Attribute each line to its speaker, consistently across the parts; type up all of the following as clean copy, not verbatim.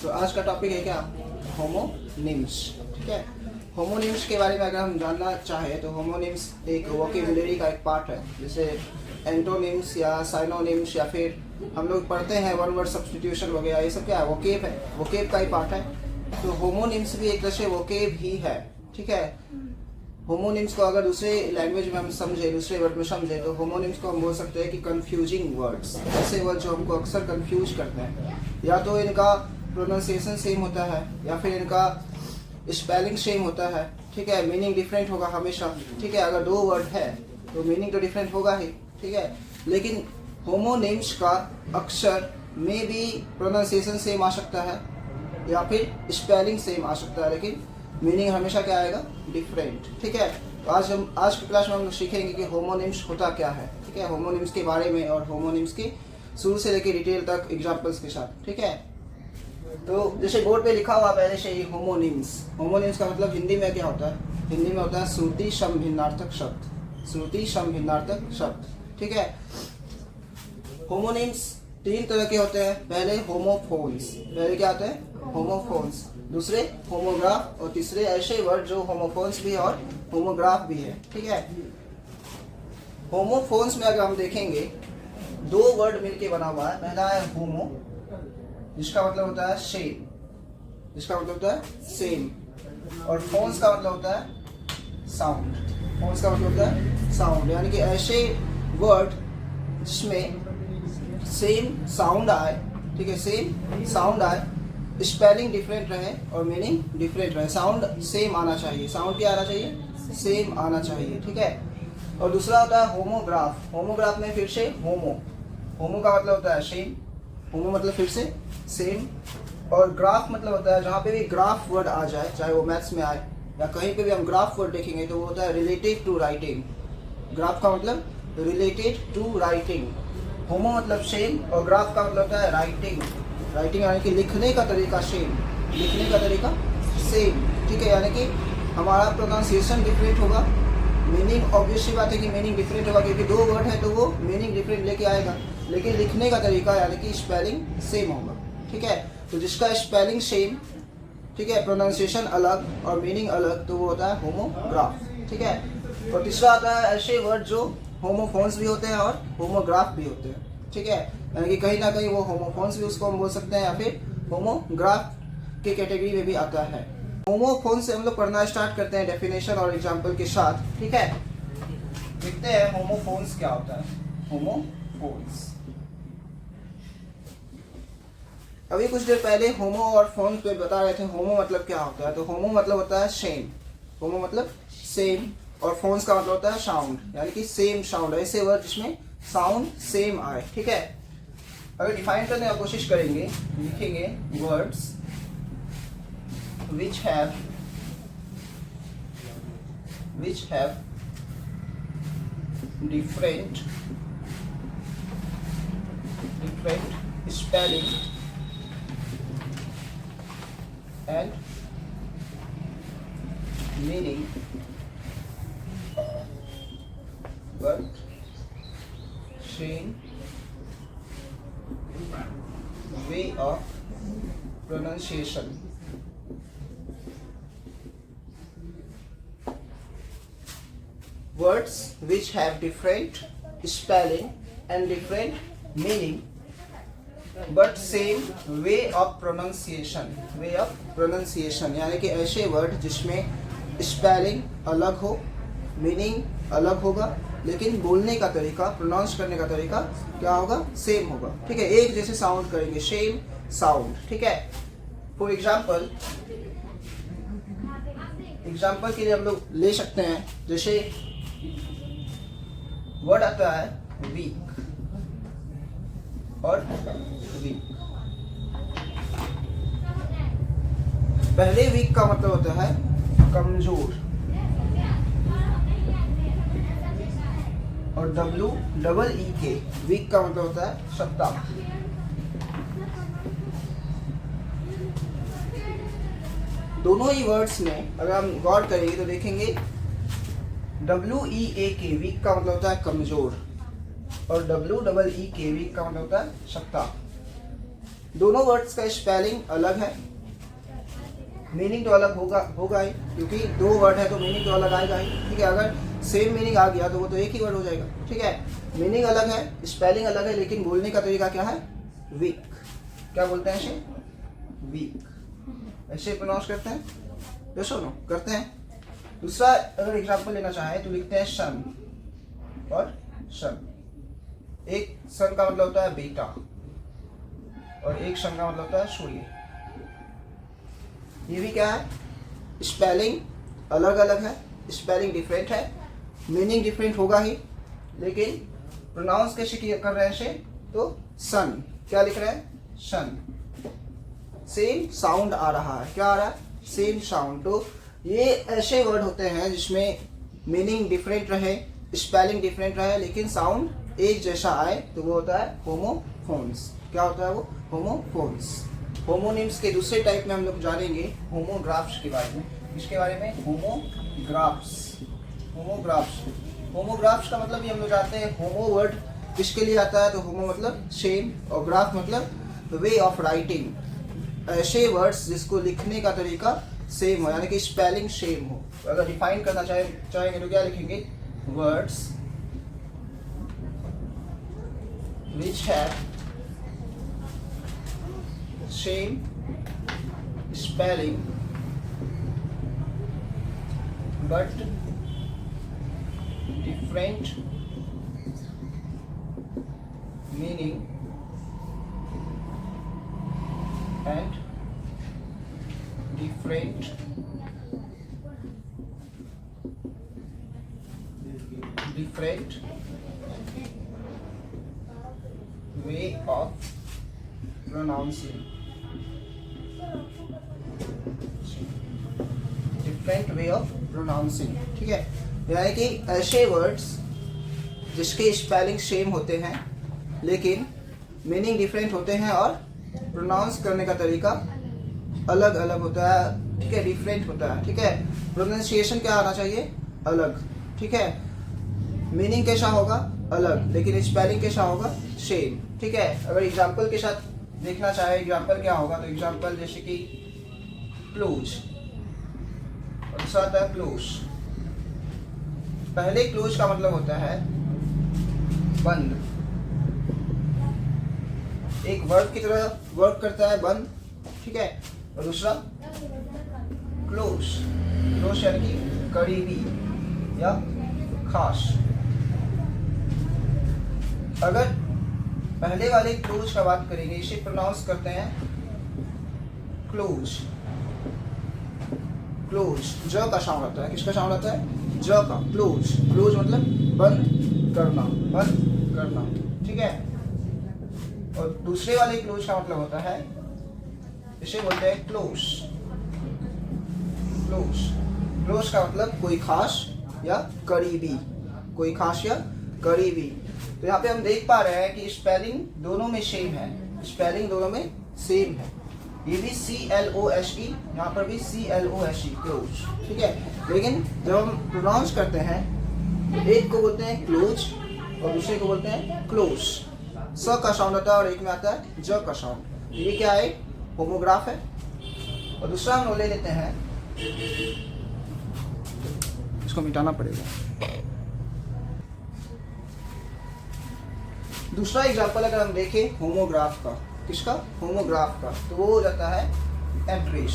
Speaker 1: तो आज का टॉपिक है क्या, होमोनिम्स। ठीक है, होमोनिम्स के बारे में अगर हम जानना चाहें तो होमोनिम्स एक वोकेबुलरी का एक पार्ट है। जैसे एंटोनिम्स या साइनोनिम्स या फिर हम लोग पढ़ते हैं वन वर्ड सब्स्टिट्यूशन वगैरह, ये सब क्या है, वोकेब है, वोकेब का ही पार्ट है। तो होमोनिम्स भी एक तरह से वोकेब ही है। ठीक है, होमोनिम्स को अगर दूसरे लैंग्वेज में हम समझे, दूसरे वर्ड में समझे, तो होमोनिम्स को हम बोल सकते हैं कि कंफ्यूजिंग वर्ड्स, ऐसे वर्ड जो हमको अक्सर कंफ्यूज करते हैं। या तो इनका प्रोनाउंसिएशन सेम होता है या फिर इनका स्पेलिंग सेम होता है। ठीक है, मीनिंग डिफरेंट होगा हमेशा। ठीक है, अगर दो वर्ड है तो मीनिंग तो डिफरेंट होगा ही। ठीक है, लेकिन होमोनिम्स का अक्षर में भी प्रोनाउंसिएशन सेम आ सकता है या फिर स्पेलिंग सेम आ सकता है, लेकिन मीनिंग हमेशा क्या आएगा, डिफरेंट। ठीक है, तो आज की क्लास में हम लोग सीखेंगे कि होमोनिम्स होता क्या है। ठीक है, होमोनिम्स के बारे में और होमोनिम्स की शुरू से लेकर डिटेल तक एग्जांपल्स के साथ। ठीक है, तो जैसे बोर्ड पे लिखा हुआ पहले से ही होमोनिम्स। होमोनिम्स का मतलब हिंदी में क्या होता है, हिंदी में होता है श्रुति सम भिन्नार्थक शब्द, श्रुति सम भिन्नार्थक शब्द। ठीक है, होमोनिम्स तीन तरह के होते हैं। पहले होमोफोन्स, पहले क्या होते हैं, होमोफोन्स, दूसरे होमोग्राफ, और तीसरे ऐसे वर्ड जो होमोफोन्स भी और होमोग्राफ भी है। ठीक है, होमोफोन्स में अगर हम देखेंगे दो वर्ड मिलके बना हुआ है। पहला है होमो, जिसका मतलब होता है सेम, जिसका मतलब होता है सेम, और फोन्स का मतलब होता है साउंड, फोन्स का मतलब होता है साउंड, यानी कि ऐसे वर्ड जिसमें सेम साउंड आए। ठीक है, सेम साउंड आए, स्पेलिंग डिफरेंट रहे और मीनिंग डिफरेंट रहे। साउंड सेम आना चाहिए, साउंड क्या आना चाहिए, सेम आना चाहिए। ठीक है, और दूसरा होता है होमोग्राफ। होमोग्राफ में फिर से होमो, होमो का मतलब होता है सेम, होमो मतलब फिर से सेम, और ग्राफ मतलब होता है जहाँ पे भी ग्राफ वर्ड आ जाए, चाहे वो मैथ्स में आए या कहीं पे भी हम ग्राफ वर्ड देखेंगे तो वो होता है रिलेटेड टू राइटिंग। ग्राफ का मतलब रिलेटेड टू राइटिंग। होमो मतलब सेम और ग्राफ का मतलब होता है राइटिंग, राइटिंग यानी कि लिखने का तरीका सेम, लिखने का तरीका सेम। ठीक है, यानी कि हमारा प्रोनाउंसिएशन डिफरेंट होगा, मीनिंग ऑब्वियसली बात है कि मीनिंग डिफरेंट होगा, क्योंकि दो वर्ड है तो वो मीनिंग डिफरेंट लेके आएगा, लेकिन लिखने का तरीका यानी कि स्पेलिंग सेम होगा। ठीक है, तो जिसका स्पेलिंग सेम, ठीक है, प्रोनाउंसिएशन अलग और मीनिंग अलग, तो वो होता है होमोग्राफ। ठीक है, और तीसरा आता है ऐसे वर्ड जो होमोफोन्स भी होते हैं और होमोग्राफ भी होते हैं। ठीक है, यानी कि कहीं ना कहीं वो होमोफोन्स भी उसको हम बोल सकते हैं या फिर होमोग्राफ के कैटेगरी में भी आता है। होमोफोन से हम लोग पढ़ना स्टार्ट करते हैं डेफिनेशन और एग्जांपल के साथ। ठीक है, देखते हैं होमोफोन्स क्या होता है। होमोफोन्स, अभी कुछ देर पहले होमो और फोन पे बता रहे थे होमो मतलब क्या होता है। तो होमो मतलब होता है सेम, होमो मतलब सेम, और फोन्स का मतलब होता है साउंड, यानी कि सेम साउंड, ऐसे वर्ड जिसमें साउंड सेम आए। ठीक है, अगर डिफाइन करने की कोशिश करेंगे, लिखेंगे words which have different spelling and meaning but same way of pronunciation. Words which have different spelling and different meaning but same way of pronunciation, way of pronunciation, यानी कि ऐसे वर्ड जिसमें स्पेलिंग अलग हो, मीनिंग अलग होगा, लेकिन बोलने का तरीका, प्रोनाउंस करने का तरीका क्या होगा, सेम होगा। ठीक है, एक जैसे साउंड करेंगे, सेम साउंड। ठीक है, फॉर एग्जाम्पल के लिए हम लोग ले सकते हैं, जैसे वर्ड आता है वीक और वीक। पहले वीक का मतलब होता है कमजोर, और WEE वीक का मतलब होता है सत्ता। दोनों ही वर्ड्स में अगर हम गौर करेंगे तो देखेंगे WEAK वीक का मतलब होता है कमजोर, और WEEK वीक का मतलब होता है सत्ता। दोनों वर्ड्स का स्पेलिंग अलग है, मीनिंग तो अलग होगा ही, क्योंकि दो वर्ड है तो मीनिंग तो अलग आएगा ही। ठीक है, अगर सेम मीनिंग आ गया तो वो तो एक ही वर्ड हो जाएगा। ठीक है, मीनिंग अलग है, स्पेलिंग अलग है, लेकिन बोलने का तरीका क्या है? वीक। क्या बोलते हैं इसे? वीक। ऐसे प्रोनाउंस करते हैं, तो सुनो करते हैं। दूसरा अगर एग्जाम्पल लेना चाहे तो लिखते हैं सन और सन। एक सन का मतलब होता है बेटा और एक सन का मतलब होता है सूर्य। ये भी क्या है? स्पेलिंग अलग अलग है, स्पेलिंग डिफरेंट है, मीनिंग डिफरेंट होगा ही, लेकिन प्रोनाउंस कैसे कर रहे हैं इसे? तो सन। क्या लिख रहे हैं? सन। सेम साउंड आ रहा है। क्या आ रहा है? Same sound. तो ये ऐसे वर्ड होते हैं जिसमें मीनिंग डिफरेंट रहे, स्पेलिंग डिफरेंट रहे, लेकिन साउंड एक जैसा आए, तो वो होता है होमोफोन्स। क्या होता है वो? होमोफोन्स। होमोनिम्स के दूसरे टाइप में हम लोग जानेंगे होमोग्राफ्स के बारे में। इसके बारे में होमोग्राफ्स। होमोग्राफ्स, होमोग्राफ्स का मतलब ये हम लोग जानते हैं। होमो वर्ड किसके लिए आता है? तो होमो मतलब सेम और ग्राफ मतलब वे ऑफ राइटिंग। ऐसे वर्ड्स जिसको लिखने का तरीका सेम हो, यानी कि स्पेलिंग सेम हो। अगर डिफाइन करना चाहेंगे तो क्या लिखेंगे? Words which have same spelling but different meaning and different way of pronouncing. Different way of pronouncing. ठीक है, यानी कि ऐसे वर्ड्स जिसके स्पेलिंग सेम होते हैं लेकिन मीनिंग डिफरेंट होते हैं और प्रोनाउंस करने का तरीका अलग अलग होता है। ठीक है, डिफरेंट होता है। ठीक है, प्रोनाउंसिएशन क्या आना चाहिए? अलग। ठीक है, मीनिंग कैसा होगा? अलग, लेकिन स्पेलिंग कैसा होगा? सेम। ठीक है, अगर एग्जाम्पल के साथ देखना चाहे एग्जाम्पल क्या होगा, तो एग्जाम्पल जैसे कि क्लोज और दूसरा आता है क्लोज। पहले क्लोज का मतलब होता है बंद, एक वर्ब की तरह वर्क करता है, बंद। ठीक है, और दूसरा क्लोज, क्लोज यानी कि करीबी या खास। अगर पहले वाले क्लोज का बात करेंगे, इसे प्रोनाउंस करते हैं क्लोज। क्लोज ज का साउंड आता है। किसका साउंड आता है? ज का। क्लोज, क्लोज मतलब बंद करना, बंद करना। ठीक है, और दूसरे वाले क्लोज का मतलब होता है, इसे बोलते हैं क्लोज। क्लोज, क्लोज का मतलब कोई खास या करीबी, कोई खास या करीबी। तो यहाँ पे हम देख पा रहे हैं कि स्पेलिंग दोनों में सेम है, स्पेलिंग दोनों में सेम है। ये भी CLOSE, यहाँ पर भी CLOSE, क्लोज। ठीक है, लेकिन जब हम प्रोनाउंस करते हैं तो एक को बोलते हैं क्लोज और दूसरे को बोलते हैं क्लोज। स का साउंड आता है और एक में आता है ज का साउंड। ये क्या है? होमोग्राफ है। और दूसरा हम ले लेते हैं, इसको मिटाना पड़ेगा। दूसरा एग्जाम्पल अगर हम देखें होमोग्राफ का, किसका? होमोग्राफ का, तो वो हो जाता है एड्रेस।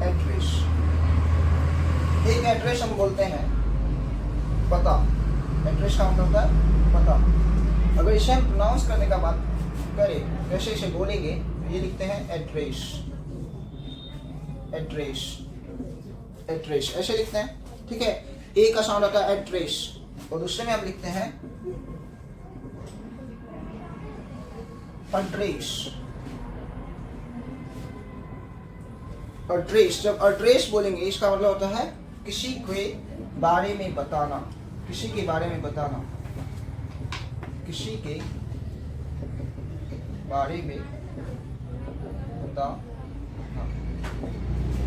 Speaker 1: एड्रेस, एक एड्रेस हम बोलते हैं पता। एड्रेस का मतलब होता है पता। अगर इसे हम प्रोनाउंस करने का बात करें, जैसे इसे बोलेंगे, तो ये लिखते हैं एड्रेस। एड्रेस, एड्रेस ऐसे लिखते हैं। ठीक है, ए का साउंड आता है एड्रेस और दूसरे में हम लिखते हैं एड्रेस। एड्रेस, जब एड्रेस बोलेंगे इसका मतलब होता है किसी के बारे में बताना, किसी के बारे में बताना, किसी के बारे में बताना।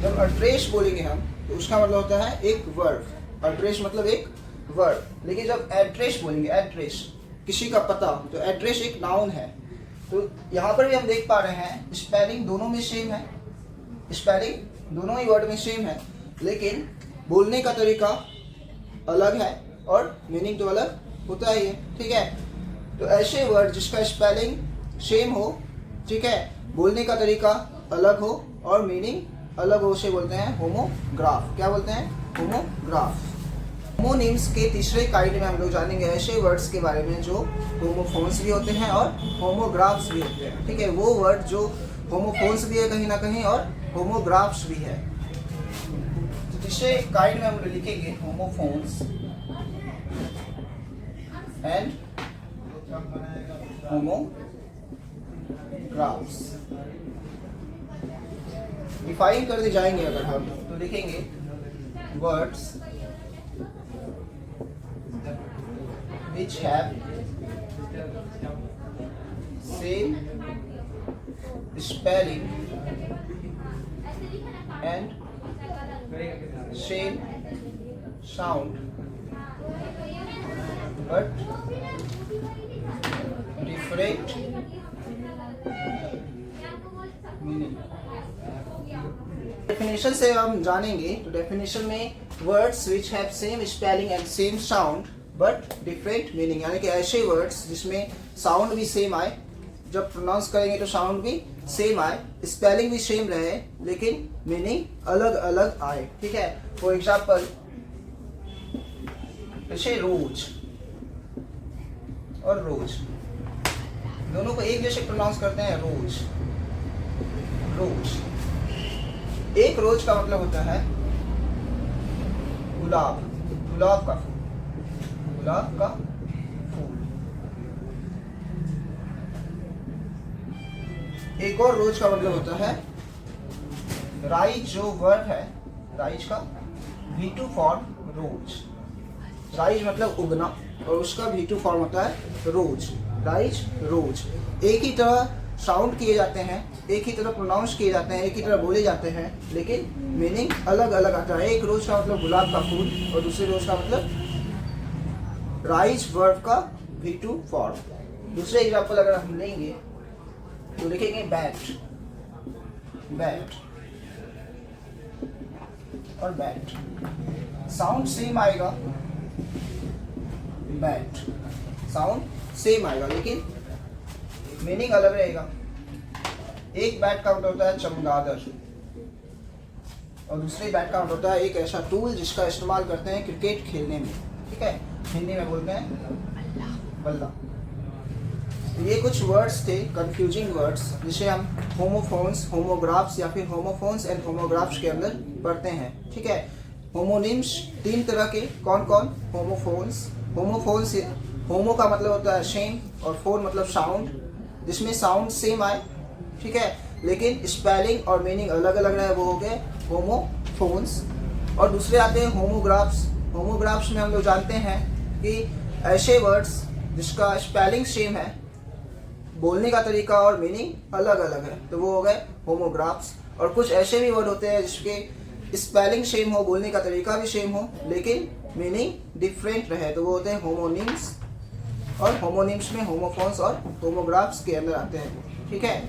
Speaker 1: जब एड्रेस बोलेंगे हम तो उसका मतलब होता है एक वर्ड। एड्रेस मतलब एक वर्ड, लेकिन जब एड्रेस बोलेंगे, एड्रेस किसी का पता, तो एड्रेस एक नाउन है। तो यहाँ पर भी हम देख पा रहे हैं स्पेलिंग दोनों में सेम है, स्पेलिंग दोनों ही वर्ड में सेम है, लेकिन बोलने का तरीका अलग है और मीनिंग तो अलग होता ही है। ठीक है, तो ऐसे वर्ड जिसका स्पेलिंग सेम हो, ठीक है, बोलने का तरीका अलग हो और मीनिंग अलग हो, उसे बोलते हैं होमोग्राफ। क्या बोलते हैं? होमोग्राफ। होमोनिम्स के तीसरे काइंड में हम लोग जानेंगे ऐसे वर्ड्स के बारे में जो होमोफोन्स भी होते हैं और होमोग्राफ्स भी होते हैं। ठीक है, वो वर्ड जो होमोफोन्स भी है कहीं ना कहीं और होमोग्राफ्स भी है। तो तीसरे काइंड में हम लोग लिखेंगे होमोफोन्स एंड होमोग्राफ्स। डिफाइन कर दी जाएंगे अगर हम तो लिखेंगे words which have same spelling and same sound but different meaning। Definition से हम जानेंगे, तो डेफिनेशन में words which have same spelling and same sound but different meaning, यानी कि ऐसे वर्ड्स जिसमें साउंड भी सेम आए, जब प्रोनाउंस करेंगे तो साउंड भी सेम आए, स्पेलिंग भी सेम रहे, लेकिन मीनिंग अलग अलग आए। ठीक है, फॉर एग्जाम्पल जैसे रोज और रोज दोनों को एक जैसे प्रोनाउंस करते हैं, रोज रोज। एक रोज का मतलब होता है गुलाब, गुलाब का फूल, गुलाब का फूल। एक और रोज का मतलब होता है राइज, जो वर्ड है राइज का V2 फॉर्म रोज। राइज मतलब उगना और उसका V2 फॉर्म होता है रोज, राइज रोज। एक ही तरह साउंड किए जाते हैं, एक ही तरह प्रोनाउंस किए जाते हैं, एक ही तरह बोले जाते हैं, लेकिन मीनिंग अलग अलग आता है। एक रोज का मतलब गुलाब का फूल और दूसरे रोज का मतलब राइज वर्ब का V2 फॉर्म। दूसरे एग्जाम्पल अगर हम लेंगे तो लिखेंगे बैट, बैट और बैट, साउंड सेम आएगा, बैट साउंड सेम आएगा लेकिन मीनिंग अलग रहेगा। एक बैट का मतलब होता है चमगादड़ और दूसरे बैट का मतलब होता है एक ऐसा टूल जिसका इस्तेमाल करते हैं क्रिकेट खेलने में। ठीक है, हिंदी में बोलते हैं बल्ला। ये कुछ वर्ड्स थे, कंफ्यूजिंग वर्ड्स, जिसे हम होमोफोन्स, होमोग्राफ्स या फिर होमोफोन्स एंड होमोग्राफ्स के अंदर पढ़ते हैं। ठीक है, होमोनिम्स तीन तरह के, कौन कौन? होमोफोन्स, होमोफोन्स होमो का मतलब होता है सेम और फोन मतलब साउंड, जिसमें साउंड सेम आए, ठीक है, लेकिन स्पेलिंग और मीनिंग अलग अलग रहे, वो हो गए होमोफोन्स। और दूसरे आते हैं होमोग्राफ्स। होमोग्राफ्स में हम लोग जानते हैं कि ऐसे वर्ड्स जिसका स्पेलिंग सेम है, बोलने का तरीका और मीनिंग अलग अलग है, तो वो हो गए होमोग्राफ्स। और कुछ ऐसे भी वर्ड होते हैं जिसके स्पेलिंग सेम हो, बोलने का तरीका भी सेम हो, लेकिन मीनिंग डिफरेंट रहे, तो वो होते हैं होमोनिम्स। और होमोनिम्स में होमोफोन्स और होमोग्राफ्स के अंदर आते हैं। ठीक है,